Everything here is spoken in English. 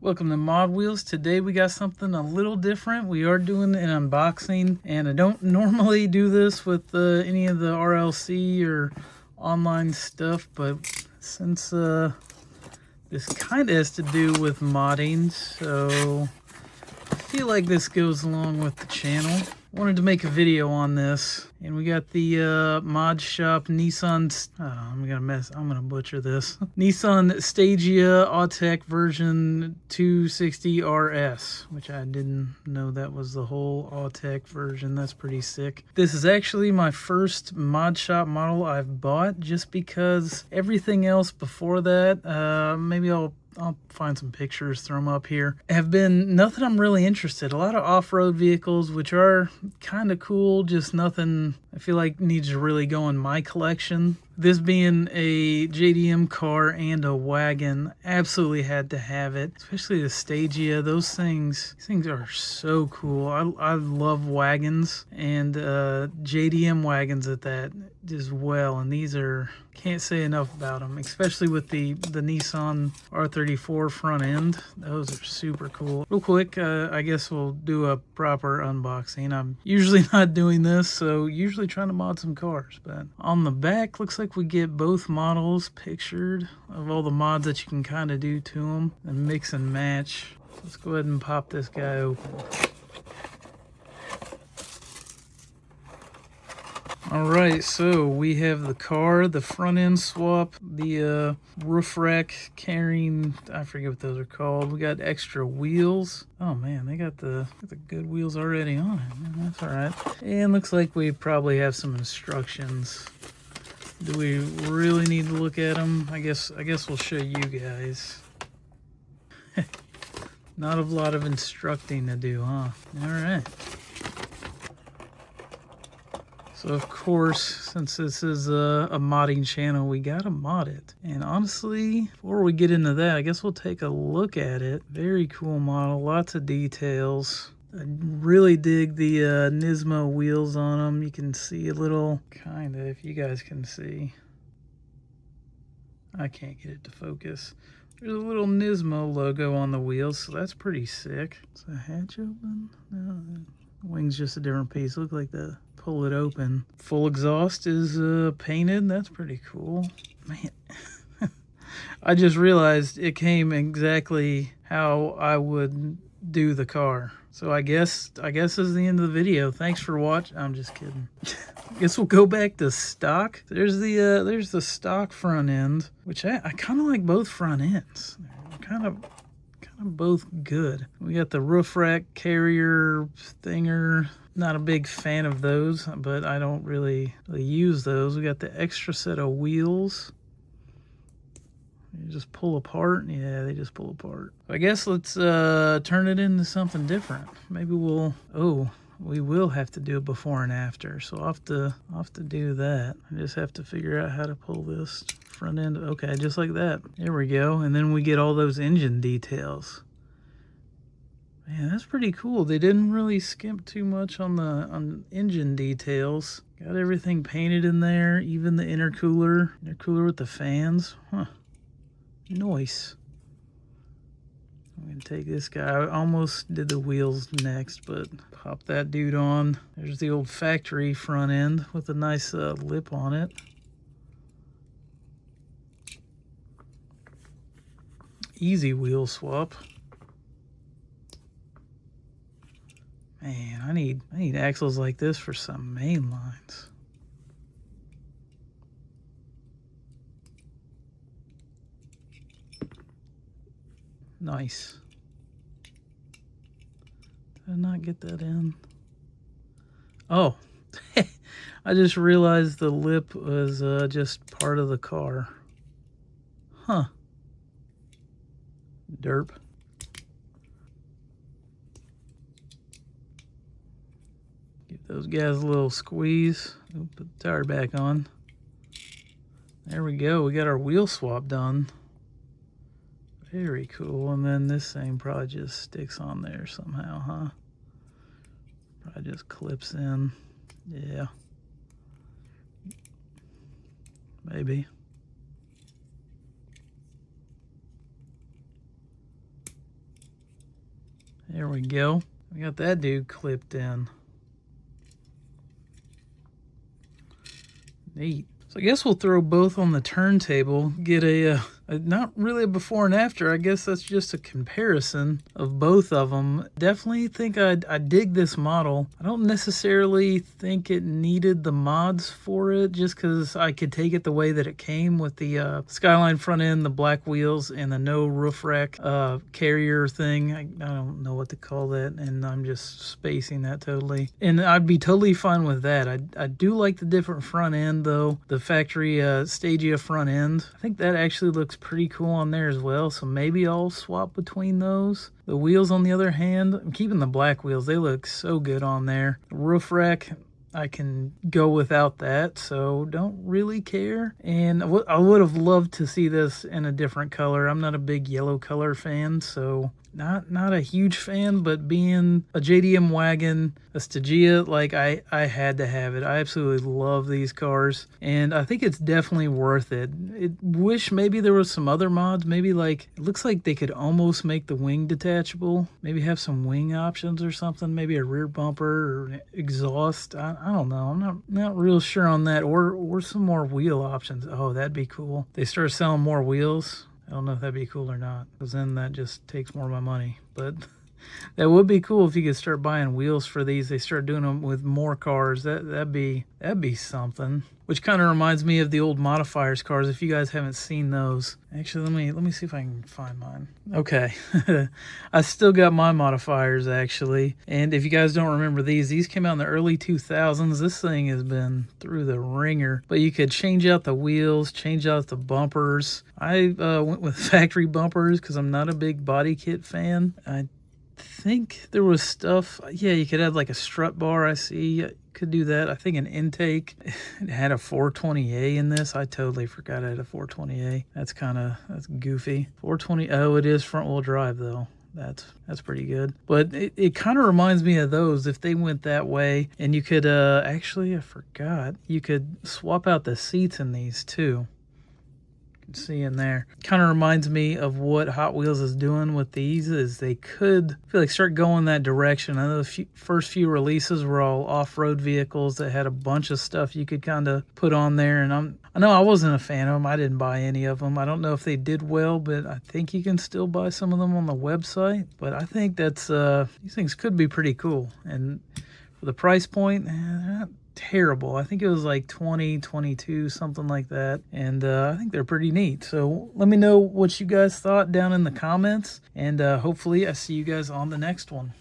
Welcome to Mod Wheels. Today we got something a little different. We are doing an unboxing, and I don't normally do this with any of the RLC or online stuff, but since this kind of has to do with modding, so I feel like this goes along with the channel. Wanted to make a video on this, and we got the mod shop Nissan. I'm gonna butcher this. Nissan Stagea Autech version 260 RS, which I didn't know that was the whole Autech version. That's pretty sick. This is actually my first mod shop model I've bought, just because everything else before that, maybe I'll find some pictures, throw them up here, have been nothing I'm really interested. A lot of off-road vehicles, which are kind of cool, just nothing I feel like needs to really go in my collection. This being a JDM car and a wagon, absolutely had to have it, especially the Stagea. These things are so cool. I love wagons, and JDM wagons at that as well, and these are, can't say enough about them, especially with the Nissan R34 front end. Those are super cool. Real quick, I guess we'll do a proper unboxing. I'm usually not doing this, so usually trying to mod some cars, but on the back looks like we get both models pictured of all the mods that you can kind of do to them and mix and match. Let's go ahead and pop this guy open. Alright, so we have the car, the front end swap, the roof rack carrying, I forget what those are called. We got extra wheels. Oh man, they got the good wheels already on it. Man, that's alright. And looks like we probably have some instructions. Do we really need to look at them? I guess we'll show you guys. Not a lot of instructing to do, huh? Alright. So of course, since this is a modding channel, we gotta mod it. And honestly, before we get into that, I guess we'll take a look at it. Very cool model, lots of details. I really dig the Nismo wheels on them. You can see a little, kinda, if you guys can see. I can't get it to focus. There's a little Nismo logo on the wheels, so that's pretty sick. Is the hatch open? No, the wing's just a different piece. Look like the pull it open. Full exhaust is painted. That's pretty cool. Man, I just realized it came exactly how I would do the car. So I guess this is the end of the video. Thanks for watching. I'm just kidding. Guess we'll go back to stock. There's the stock front end, which I kind of like both front ends. They're kind of both good. We got the roof rack carrier thinger. Not a big fan of those, but I don't really use those. We got the extra set of wheels. You just pull apart. Yeah, they just pull apart. I guess let's turn it into something different. Maybe we will have to do a before and after. So I'll have to do that. I just have to figure out how to pull this front end. Okay, just like that. There we go. And then we get all those engine details. Man, that's pretty cool. They didn't really skimp too much on engine details. Got everything painted in there, even the intercooler with the fans. Huh. Nice. I'm gonna take this guy. I almost did the wheels next, but pop that dude on. There's the old factory front end with a nice lip on it. Easy wheel swap. Man, I need axles like this for some main lines. Nice. Did I not get that in? Oh, I just realized the lip was just part of the car. Huh. Derp. Give those guys a little squeeze. We'll put the tire back on. There we go. We got our wheel swap done. Very cool. And then this thing probably just sticks on there somehow, huh? Probably just clips in. Yeah. Maybe. There we go. We got that dude clipped in. Neat. So I guess we'll throw both on the turntable, get a not really a before and after. I guess that's just a comparison of both of them. Definitely think I dig this model. I don't necessarily think it needed the mods for it, just because I could take it the way that it came with the Skyline front end, the black wheels, and the no roof rack carrier thing. I don't know what to call that, and I'm just spacing that totally. And I'd be totally fine with that. I do like the different front end though. The factory Stagea front end. I think that actually looks pretty cool on there as well, so maybe I'll swap between those. The wheels, on the other hand, I'm keeping the black wheels. They look so good on there. The roof rack, I can go without that, so don't really care. And I would have loved to see this in a different color. I'm not a big yellow color fan, so not a huge fan, but being a JDM wagon, a Stagea, like I had to have it. I absolutely love these cars, and I think it's definitely worth it. Wish maybe there was some other mods, maybe like, it looks like they could almost make the wing detachable, maybe have some wing options or something, maybe a rear bumper or an exhaust. I don't know. I'm not real sure on that, or some more wheel options. Oh, that'd be cool. They start selling more wheels. I don't know if that'd be cool or not, because then that just takes more of my money. But that would be cool if you could start buying wheels for these. They start doing them with more cars. That'd be something. Which kind of reminds me of the old Modifiers cars, if you guys haven't seen those. Actually, let me see if I can find mine. Okay. I still got my Modifiers, actually. And if you guys don't remember these came out in the early 2000s. This thing has been through the ringer. But you could change out the wheels, change out the bumpers. I went with factory bumpers because I'm not a big body kit fan. I think there was stuff, yeah, you could add like a strut bar. I see, could do that. I think an intake, it had a 420A in this. I totally forgot it had a 420A. That's goofy. 420, oh, it is front wheel drive though. That's pretty good. But it kind of reminds me of those if they went that way. And you could actually, I forgot, you could swap out the seats in these too. See in there, kind of reminds me of what Hot Wheels is doing with these. Is they could, I feel like, start going that direction. I know the first few releases were all off-road vehicles that had a bunch of stuff you could kind of put on there, and I know I wasn't a fan of them. I didn't buy any of them. I don't know if they did well, but I think you can still buy some of them on the website. But I think that's these things could be pretty cool, and for the price point, not terrible. I think it was like 20, 22, something like that. And I think they're pretty neat. So let me know what you guys thought down in the comments. And hopefully I see you guys on the next one.